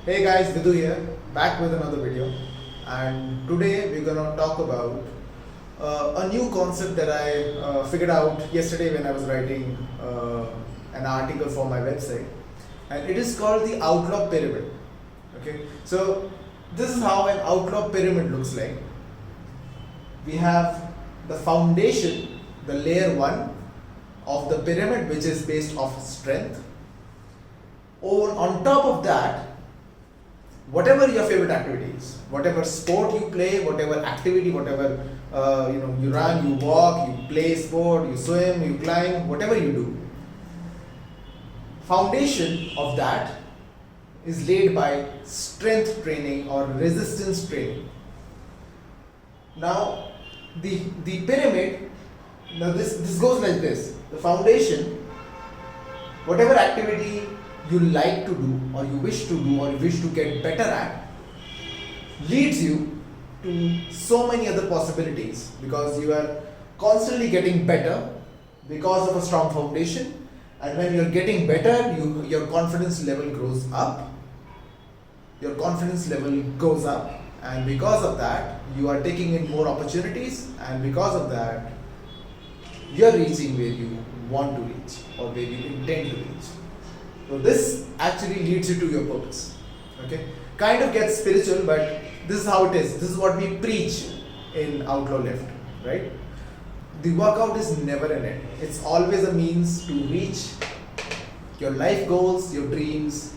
Hey guys, Vidhu here, back with another video, and today we're gonna talk about a new concept that I figured out yesterday when I was writing an article for my website, and it is called the Outlaw Pyramid. Okay, so this is how an Outlaw Pyramid looks like. We have the foundation, the layer 1 of the pyramid, which is based off strength. On top of that, whatever your favorite activity is, whatever sport you play, whatever activity, whatever you run, you walk, you play sport, you swim, you climb, whatever you do, foundation of that is laid by strength training or resistance training. Now the pyramid, now this goes like this. The foundation, whatever activity you like to do or you wish to do or you wish to get better at, leads you to so many other possibilities, because you are constantly getting better because of a strong foundation. And when you're getting better, your confidence level grows up, your confidence level goes up, and because of that you are taking in more opportunities, and because of that you're reaching where you want to reach or where you intend to reach. So this actually leads you to your purpose. Okay, kind of gets spiritual, but this is how it is. This is what we preach in Outlaw Lift, right? The workout is never an end. It's always a means to reach your life goals, your dreams,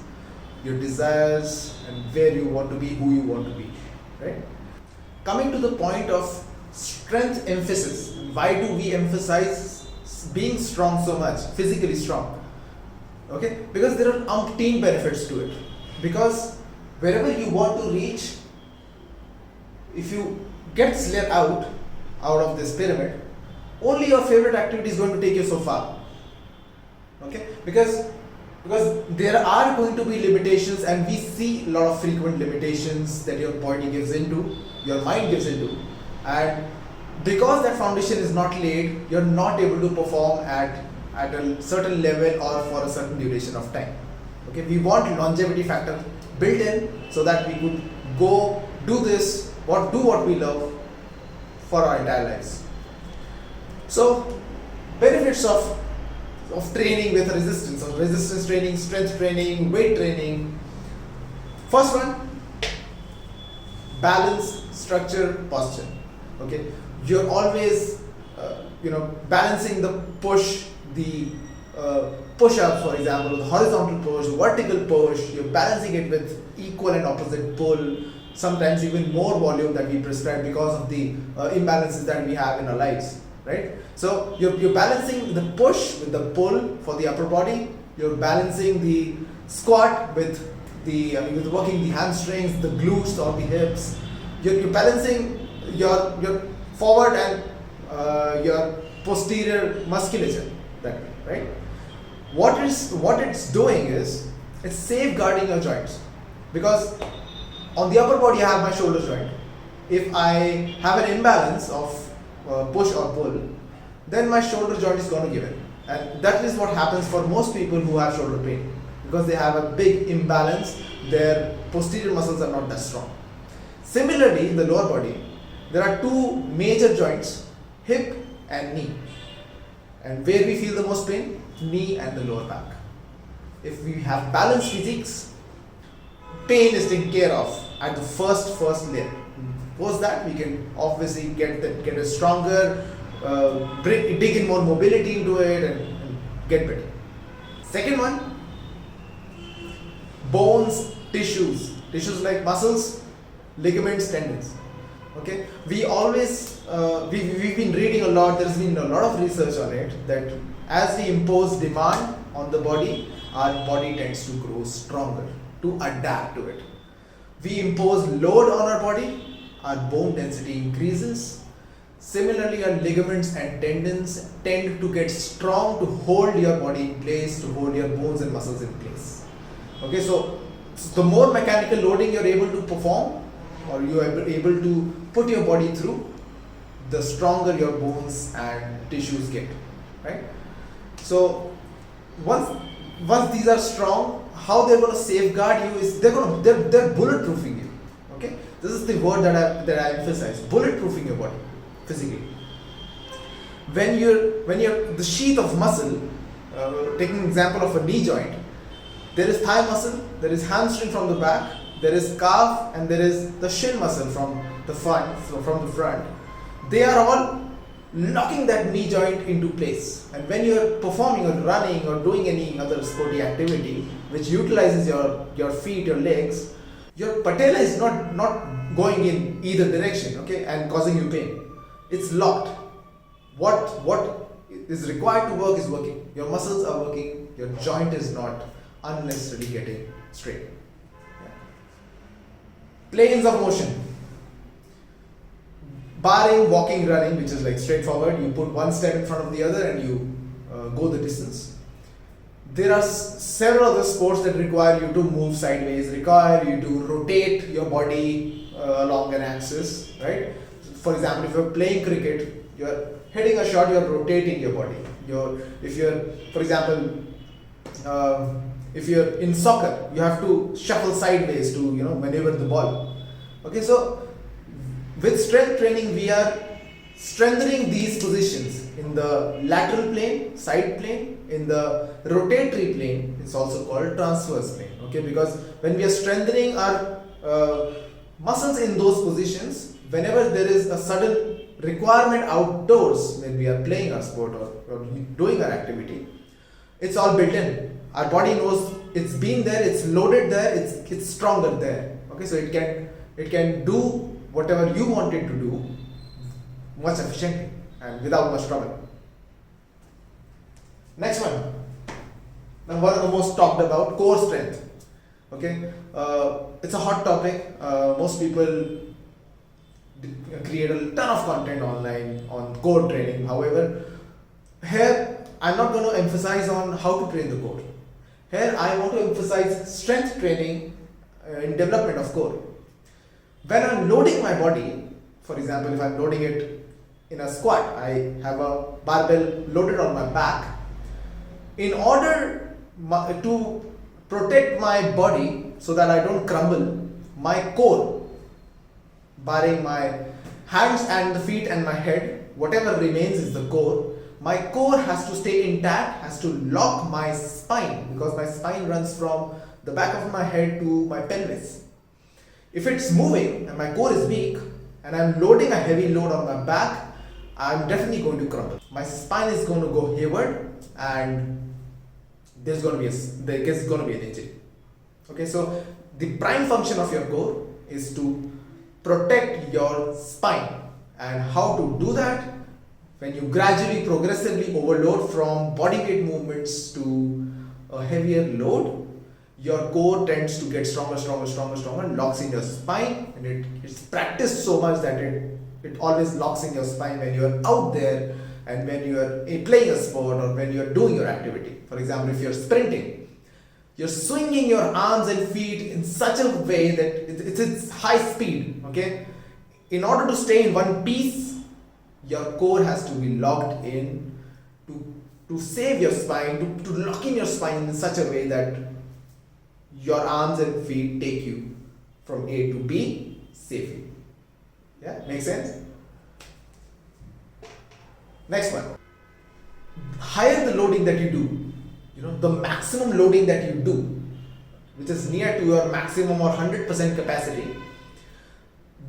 your desires, and where you want to be, who you want to be, right? Coming to the point of strength emphasis, why do we emphasize being strong so much, physically strong? Okay, because there are umpteen benefits to it. Because wherever you want to reach, if you get slid out of this pyramid, only your favorite activity is going to take you so far. Okay, because there are going to be limitations, and we see a lot of frequent limitations that your body gives into, your mind gives into, and because that foundation is not laid, you're not able to perform at a certain level or for a certain duration of time. Okay, we want longevity factor built in so that we could go do this, do what we love for our entire lives. So benefits of training with resistance, or resistance training, strength training, weight training. First one, balance, structure, posture. Okay, you're always balancing the push, the push-ups, for example, the horizontal push, vertical push. You're balancing it with equal and opposite pull, sometimes even more volume that we prescribe because of the imbalances that we have in our lives, right? So you're balancing the push with the pull for the upper body. You're balancing the squat with with working the hamstrings, the glutes or the hips. You're balancing your forward and your posterior musculature. That way, right? What it's doing is it's safeguarding your joints, because on the upper body I have my shoulder joint. If I have an imbalance of push or pull, then my shoulder joint is going to give in, and that is what happens for most people who have shoulder pain, because they have a big imbalance. Their posterior muscles are not that strong. Similarly, in the lower body, there are two major joints, hip and knee. And where we feel the most pain? Knee and the lower back. If we have balanced physiques, pain is taken care of at the first layer. Post that, we can obviously get a stronger, dig in more mobility into it and get better. Second one, bones, tissues like muscles, ligaments, tendons. Okay, we always we've been reading a lot. There's been a lot of research on it that as we impose demand on the body, our body tends to grow stronger to adapt to it. We impose load on our body, our bone density increases. Similarly, our ligaments and tendons tend to get strong to hold your body in place, to hold your bones and muscles in place. Okay, so the more mechanical loading you're able to perform, or you are able to put your body through, the stronger your bones and tissues get, right? So once these are strong, how they're going to safeguard you is they're bulletproofing you. Okay, this is the word that I emphasize: bulletproofing your body physically. When you're the sheath of muscle, taking an example of a knee joint, there is thigh muscle, there is hamstring from the back, there is calf, and there is the shin muscle from the front. They are all locking that knee joint into place. And when you're performing or running or doing any other sporty activity which utilizes your feet, your legs, your patella is not going in either direction, okay, and causing you pain. It's locked. What is required to work is working. Your muscles are working. Your joint is not unnecessarily getting straight. Yeah. Planes of motion. Barring walking, running, which is like straightforward, you put one step in front of the other and you go the distance. There are several other sports that require you to move sideways, require you to rotate your body along an axis, right? For example, if you're playing cricket, you're hitting a shot, you're rotating your body. If you're in soccer, you have to shuffle sideways to maneuver the ball. Okay, so with strength training, we are strengthening these positions in the lateral plane, side plane, in the rotatory plane. It's also called transverse plane. Okay, because when we are strengthening our muscles in those positions, whenever there is a sudden requirement outdoors, when we are playing our sport or doing our activity, it's all built in. Our body knows it's been there, it's loaded there, it's stronger there. Okay, so it can do whatever you want it to do much efficiently and without much trouble. Next one. Now, one of the most talked about, core strength. Okay, it's a hot topic. Most people create a ton of content online on core training. However, here I'm not going to emphasize on how to train the core. Here I want to emphasize strength training in development of core. When I'm loading my body, for example, if I'm loading it in a squat, I have a barbell loaded on my back. In order to protect my body so that I don't crumble, my core, barring my hands and the feet and my head, whatever remains is the core. My core has to stay intact, has to lock my spine, because my spine runs from the back of my head to my pelvis. If it's moving and my core is weak and I'm loading a heavy load on my back, I'm definitely going to crumble. My spine is going to go hayward and there's going to be an injury. Okay, so the prime function of your core is to protect your spine. And how to do that? When you gradually, progressively overload from body weight movements to a heavier load, your core tends to get stronger, locks in your spine, and it's practiced so much that it always locks in your spine when you're out there and when you're playing a sport or when you're doing your activity. For example, if you're sprinting, you're swinging your arms and feet in such a way that it's high speed. Okay, in order to stay in one piece, your core has to be locked in to save your spine, to lock in your spine in such a way that your arms and feet take you from A to B safely. Yeah, makes sense? Next one. Higher the loading that you do, the maximum loading that you do, which is near to your maximum or 100% capacity,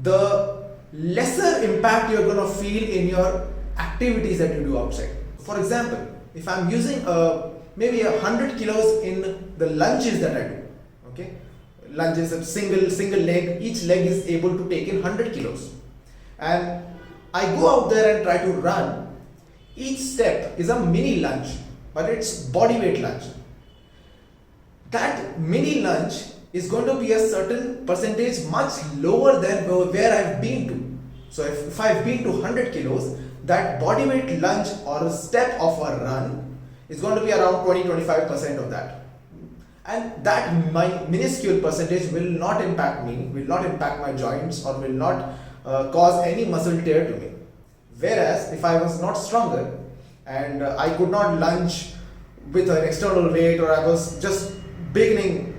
the lesser impact you're going to feel in your activities that you do outside. For example, if I'm using maybe 100 kilos in the lunges that I do, okay, lunges, a single leg, each leg is able to take in 100 kilos, and I go out there and try to run. Each step is a mini lunge, but it's body weight lunge. That mini lunge is going to be a certain percentage much lower than where I've been to. So if I've been to 100 kilos, that body weight lunge or a step of a run is going to be around 20-25% of that. And that my minuscule percentage will not impact me, will not impact my joints, or will not cause any muscle tear to me. Whereas if I was not stronger and I could not lunge with an external weight, or I was just beginning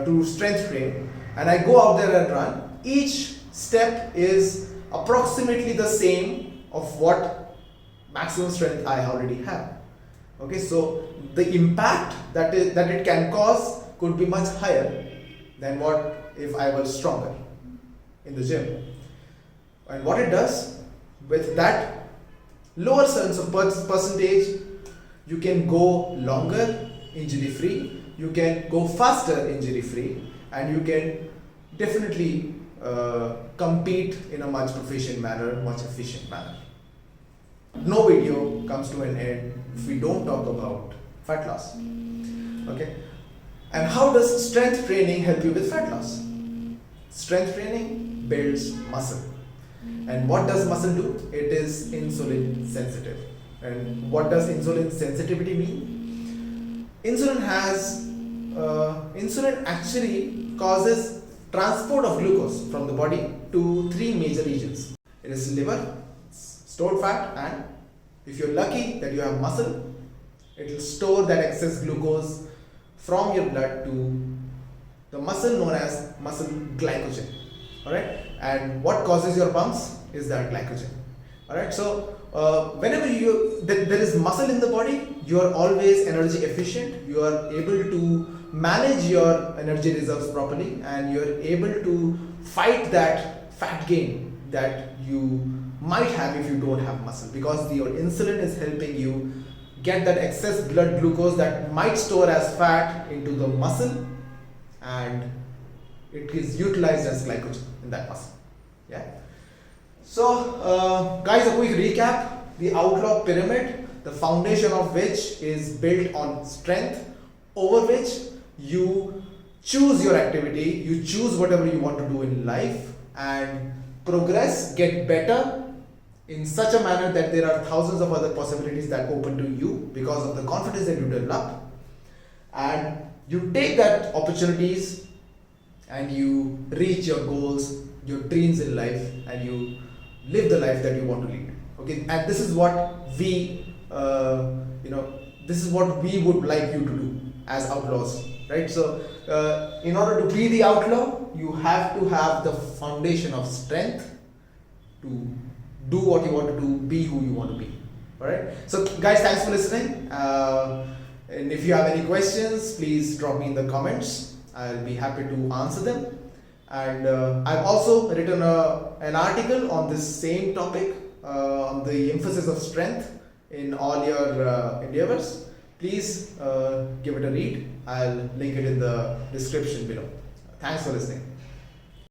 to strength train and I go out there and run, each step is approximately the same of what maximum strength I already have. Okay, so the impact that it can cause could be much higher than what if I was stronger in the gym. And what it does with that lower sense of percentage, you can go longer injury free, you can go faster injury free, and you can definitely compete in a much proficient manner, much efficient manner. No video comes to an end if we don't talk about fat loss. Okay, and how does strength training help you with fat loss? Strength training builds muscle. And what does muscle do? It is insulin sensitive. And what does insulin sensitivity mean? Insulin actually causes transport of glucose from the body to three major regions. It is liver, stored fat, and if you're lucky that you have muscle, it will store that excess glucose from your blood to the muscle known as muscle glycogen. Alright, and what causes your bumps is that glycogen. Alright, so whenever there is muscle in the body, you are always energy efficient, you are able to manage your energy reserves properly, and you are able to fight that fat gain that you might have if you don't have muscle, because your insulin is helping you get that excess blood glucose that might store as fat into the muscle, and it is utilized as glycogen in that muscle. Yeah. So guys, a quick recap: the Outlaw Pyramid, the foundation of which is built on strength, over which you choose your activity, you choose whatever you want to do in life, and progress, get better in such a manner that there are thousands of other possibilities that open to you because of the confidence that you develop, and you take that opportunities and you reach your goals, your dreams in life, and you live the life that you want to lead. Okay, and this is what we this is what we would like you to do as outlaws, right? So in order to be the outlaw, you have to have the foundation of strength to do what you want to do, be who you want to be. All right, so guys, thanks for listening, and if you have any questions, please drop me in the comments. I'll be happy to answer them. And I've also written an article on this same topic, on the emphasis of strength in all your endeavors. Please give it a read. I'll link it in the description below. Thanks for listening.